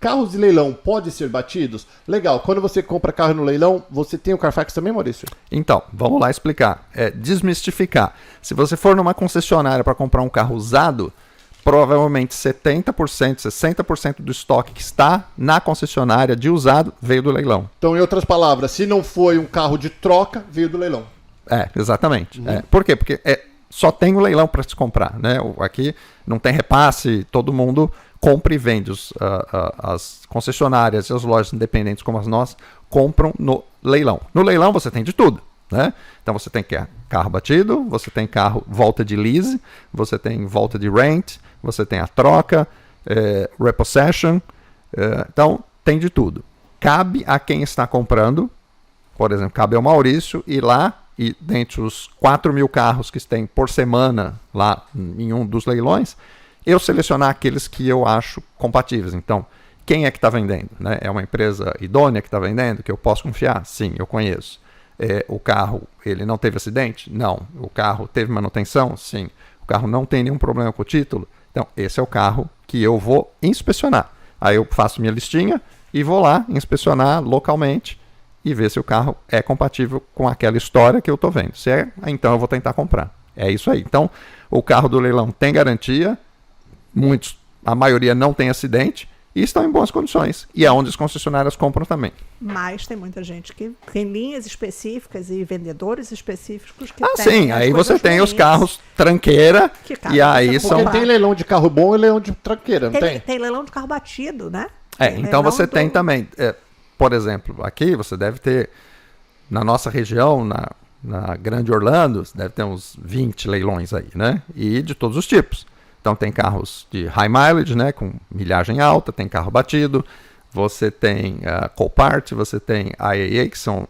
Carros de leilão podem ser batidos? Legal, quando você compra carro no leilão, você tem o Carfax também, Maurício? Então, vamos lá explicar. Desmistificar. Se você for numa concessionária para comprar um carro usado, provavelmente 70%, 60% do estoque que está na concessionária de usado veio do leilão. Então, em outras palavras, se não foi um carro de troca, veio do leilão. Exatamente. Por quê? Porque só tem o leilão para se comprar, né? Aqui não tem repasse, todo mundo compra e vende. As concessionárias e as lojas independentes como as nossas compram no leilão. No leilão você tem de tudo, né? Então você tem carro batido, você tem carro volta de lease, você tem volta de rent, você tem a troca, repossession, então tem de tudo. Cabe a quem está comprando, por exemplo, cabe ao Maurício ir lá e dentre os 4.000 carros que tem por semana lá em um dos leilões, eu selecionar aqueles que eu acho compatíveis. Então, quem é que está vendendo? Né? É uma empresa idônea que está vendendo, que eu posso confiar? Sim, eu conheço. O carro, ele não teve acidente? Não. O carro teve manutenção? Sim. O carro não tem nenhum problema com o título? Então, esse é o carro que eu vou inspecionar. Aí eu faço minha listinha e vou lá inspecionar localmente e ver se o carro é compatível com aquela história que eu estou vendo. Se então eu vou tentar comprar. É isso aí. Então, o carro do leilão tem garantia, a maioria não tem acidente e estão em boas condições. E é onde as concessionárias compram também. Mas tem muita gente que tem linhas específicas e vendedores específicos que tem. Sim, aí você tem os carros tranqueira e aí Porque tem leilão de carro bom e leilão de tranqueira, não tem? Tem leilão de carro batido, né? Então você tem também, por exemplo, aqui você deve ter, na nossa região, na Grande Orlando, deve ter uns 20 leilões aí, né? E de todos os tipos. Então tem carros de high mileage, né, com milhagem alta, tem carro batido, você tem Copart, você tem IAA, que são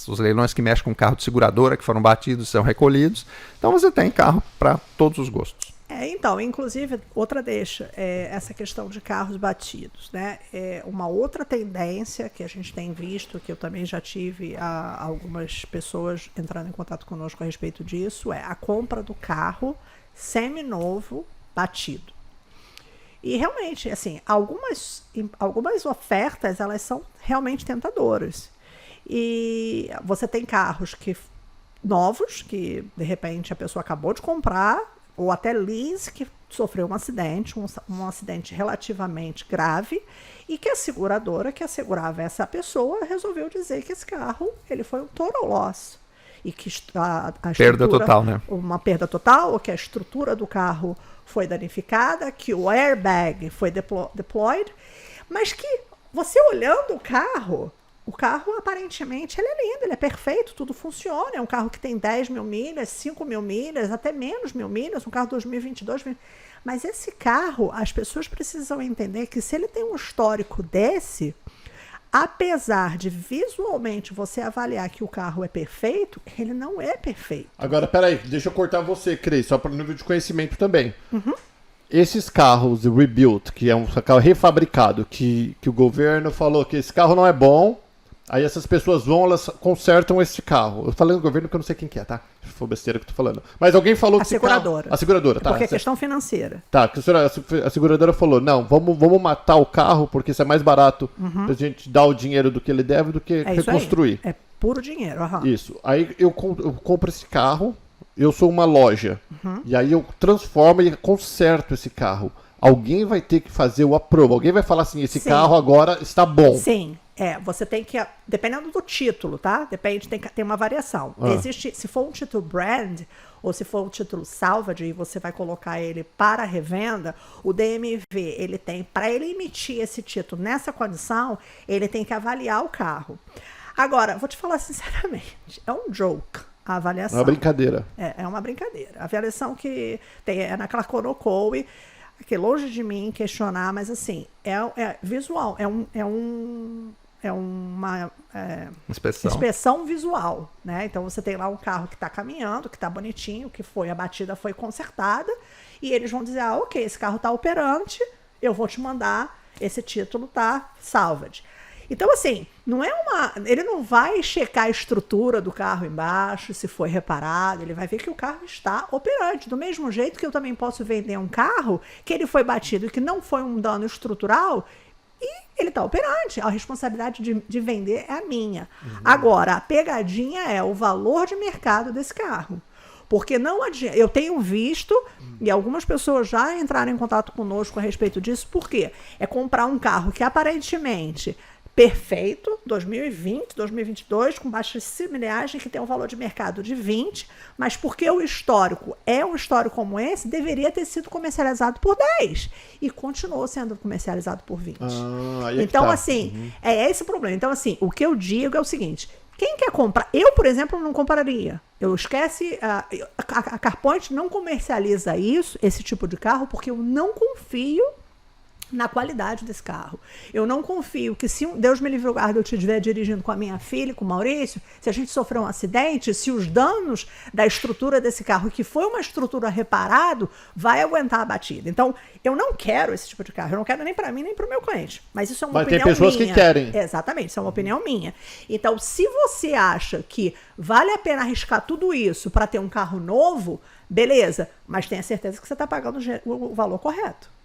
os leilões que mexem com carro de seguradora, que foram batidos e são recolhidos. Então você tem carro para todos os gostos. Então, inclusive, outra deixa, essa questão de carros batidos, né? Uma outra tendência que a gente tem visto, que eu também já tive algumas pessoas entrando em contato conosco a respeito disso, é a compra do carro seminovo batido. E realmente, assim, algumas ofertas, elas são realmente tentadoras. E você tem carros novos, que de repente a pessoa acabou de comprar, ou até lease, que sofreu um acidente relativamente grave, e que a seguradora que assegurava essa pessoa resolveu dizer que esse carro ele foi um total loss. E que a perda total, né? Uma perda total, ou que a estrutura do carro foi danificada, que o airbag foi deployed, mas que você olhando o carro aparentemente ele é lindo, ele é perfeito, tudo funciona, é um carro que tem 10 mil milhas, 5 mil milhas, até menos mil milhas, um carro 2022, mas esse carro, as pessoas precisam entender que se ele tem um histórico desse, apesar de visualmente você avaliar que o carro é perfeito, ele não é perfeito. Agora, peraí, deixa eu cortar você, Cris, só para o nível de conhecimento também. Esses carros rebuilt, que é um carro refabricado, que o governo falou que esse carro não é bom, aí essas pessoas vão, elas consertam esse carro. Eu falei do governo porque eu não sei quem que é, tá? Foi besteira que eu tô falando. Mas alguém falou que esse seguradora. Carro... A seguradora, tá. Porque é questão financeira. Tá, a seguradora falou, não, vamos matar o carro porque isso é mais barato pra gente dar o dinheiro do que ele deve do que reconstruir. É puro dinheiro. Isso. Aí eu compro esse carro, eu sou uma loja, e aí eu transformo e conserto esse carro. Alguém vai ter que fazer o approval. Alguém vai falar assim, esse carro agora está bom. Sim. Você tem que, dependendo do título, tá? Tem uma variação. Existe, se for um título brand, ou se for um título salvage, e você vai colocar ele para revenda, o DMV, ele tem, para ele emitir esse título nessa condição, ele tem que avaliar o carro. Agora, vou te falar sinceramente, é um joke a avaliação. É uma brincadeira. É uma brincadeira. A avaliação que tem é naquela Conocoe, que longe de mim questionar, mas assim, é visual, é uma inspeção visual, né? Então você tem lá um carro que está caminhando, que está bonitinho, que a batida foi consertada, e eles vão dizer, ok, esse carro está operante, eu vou te mandar, esse título tá salvage. Então, assim, ele não vai checar a estrutura do carro embaixo, se foi reparado, ele vai ver que o carro está operante. Do mesmo jeito que eu também posso vender um carro que ele foi batido e que não foi um dano estrutural e ele está operante. A responsabilidade de vender é a minha. Agora, a pegadinha é o valor de mercado desse carro. Porque não adianta. Eu tenho visto, e algumas pessoas já entraram em contato conosco a respeito disso, por quê? É comprar um carro que aparentemente perfeito, 2020, 2022, com baixa cilindragem, que tem um valor de mercado de 20, mas porque o histórico é um histórico como esse, deveria ter sido comercializado por 10 e continuou sendo comercializado por 20. Então, assim, é esse o problema. Então, assim, o que eu digo é o seguinte: quem quer comprar? Eu, por exemplo, não compraria. Eu esquece. A CarPoint não comercializa esse tipo de carro, porque eu não confio na qualidade desse carro. Eu não confio que, se Deus me livre o guarda, eu estiver dirigindo com a minha filha, com o Maurício, se a gente sofrer um acidente, se os danos da estrutura desse carro, que foi uma estrutura reparado, vai aguentar a batida. Então, eu não quero esse tipo de carro. Eu não quero nem para mim, nem para o meu cliente. Mas isso é uma opinião minha. Mas tem pessoas que querem. Exatamente, isso é uma opinião minha. Então, se você acha que vale a pena arriscar tudo isso para ter um carro novo, beleza. Mas tenha certeza que você está pagando o valor correto.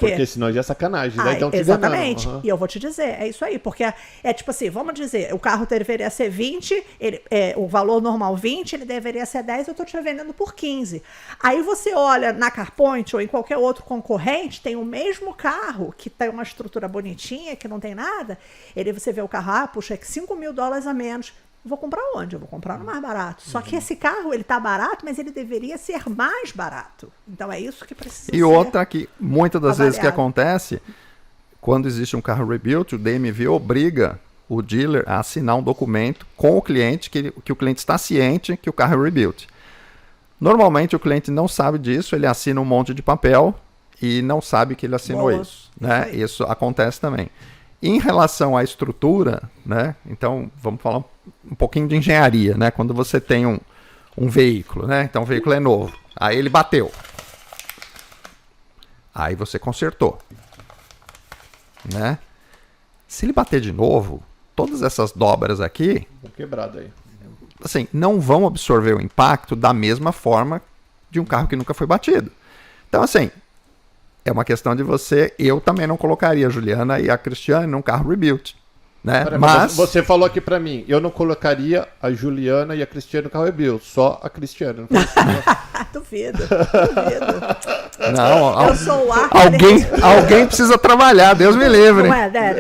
Porque senão já é sacanagem. Daí então exatamente. E eu vou te dizer, é isso aí. Porque é tipo assim, vamos dizer, o carro deveria ser 20, o valor normal 20, ele deveria ser 10, eu estou te vendendo por 15. Aí você olha na CarPoint ou em qualquer outro concorrente, tem o mesmo carro, que tem uma estrutura bonitinha, que não tem nada, você vê o carro, puxa, é $5.000 a menos. Vou comprar onde? Eu vou comprar no mais barato. Só que esse carro, ele tá barato, mas ele deveria ser mais barato. Então é isso que precisa ser. E outra que, muitas das vezes que acontece, quando existe um carro rebuilt, o DMV obriga o dealer a assinar um documento com o cliente, que o cliente está ciente que o carro é rebuilt. Normalmente o cliente não sabe disso, ele assina um monte de papel e não sabe que ele assinou isso. Né? Isso acontece também. Em relação à estrutura, né? Então vamos falar um pouquinho de engenharia, né? Quando você tem um veículo, né? Então o veículo é novo, aí ele bateu, aí você consertou, né? Se ele bater de novo, todas essas dobras aqui, quebrado aí, assim, não vão absorver o impacto da mesma forma de um carro que nunca foi batido. Então, assim, é uma questão de eu também não colocaria a Juliana e a Cristiane num carro rebuilt, né? Mas você falou aqui pra mim, eu não colocaria a Juliana e a Cristiane no carro rebuilt, só a Cristiane. Não Duvido. Não, eu sou o alguém precisa trabalhar, Deus me livre. Não é,